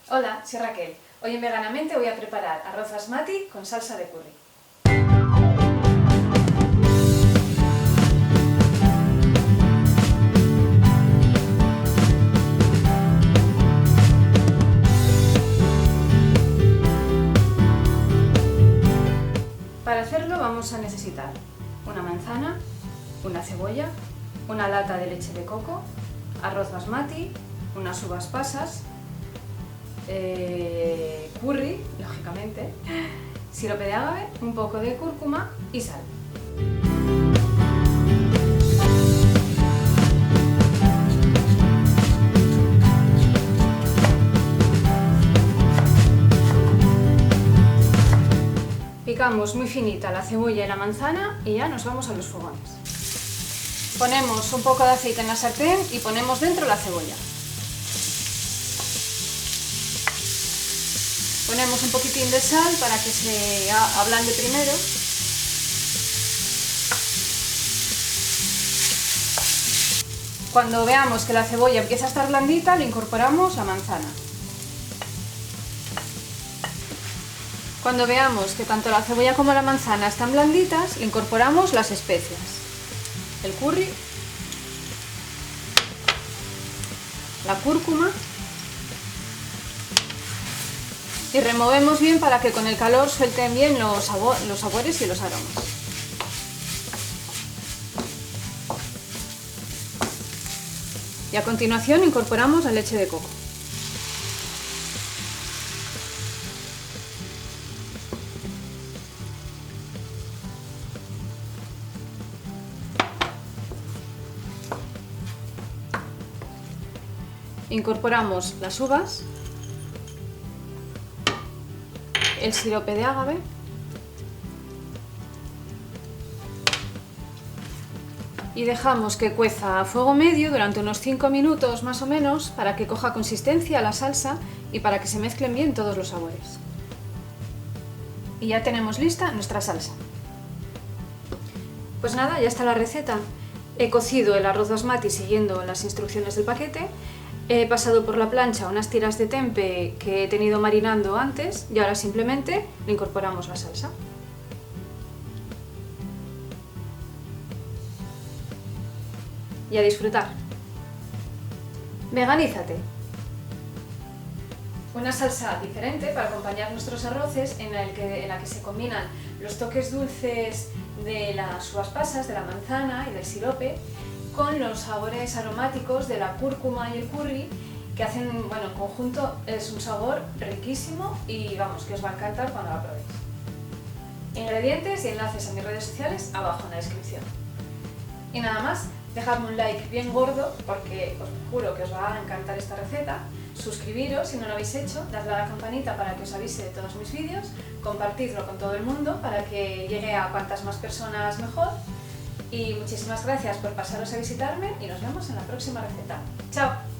Hola, soy Raquel. Hoy en Veganamente voy a preparar arroz basmati con salsa de curry. Para hacerlo vamos a necesitar una manzana, una cebolla, una lata de leche de coco, arroz basmati, unas uvas pasas, curry, lógicamente, sirope de agave, un poco de cúrcuma y sal. Picamos muy finita la cebolla y la manzana y ya nos vamos a los fogones. Ponemos un poco de aceite en la sartén y ponemos dentro la cebolla. Ponemos un poquitín de sal para que se ablande primero. Cuando veamos que la cebolla empieza a estar blandita, le incorporamos la manzana. Cuando veamos que tanto la cebolla como la manzana están blanditas, le incorporamos las especias. El curry, la cúrcuma y removemos bien para que con el calor suelten bien los sabores y los aromas. Y a continuación incorporamos la leche de coco. Incorporamos las uvas, el sirope de agave y dejamos que cueza a fuego medio durante unos 5 minutos más o menos para que coja consistencia la salsa y para que se mezclen bien todos los sabores. Y ya tenemos lista nuestra salsa. Pues nada, ya está la receta. He cocido el arroz basmati siguiendo las instrucciones del paquete. He pasado por la plancha unas tiras de tempe que he tenido marinando antes y ahora simplemente le incorporamos la salsa. Y a disfrutar. Veganízate. Una salsa diferente para acompañar nuestros arroces en la que se combinan los toques dulces de las uvas pasas, de la manzana y del sirope, con los sabores aromáticos de la cúrcuma y el curry, que hacen, en conjunto es un sabor riquísimo y vamos, que os va a encantar cuando la probéis. Ingredientes y enlaces a mis redes sociales abajo en la descripción. Y nada más, dejadme un like bien gordo porque os juro que os va a encantar esta receta. Suscribiros si no lo habéis hecho, dadle a la campanita para que os avise de todos mis vídeos, compartidlo con todo el mundo para que llegue a cuantas más personas mejor. Y muchísimas gracias por pasaros a visitarme y nos vemos en la próxima receta. ¡Chao!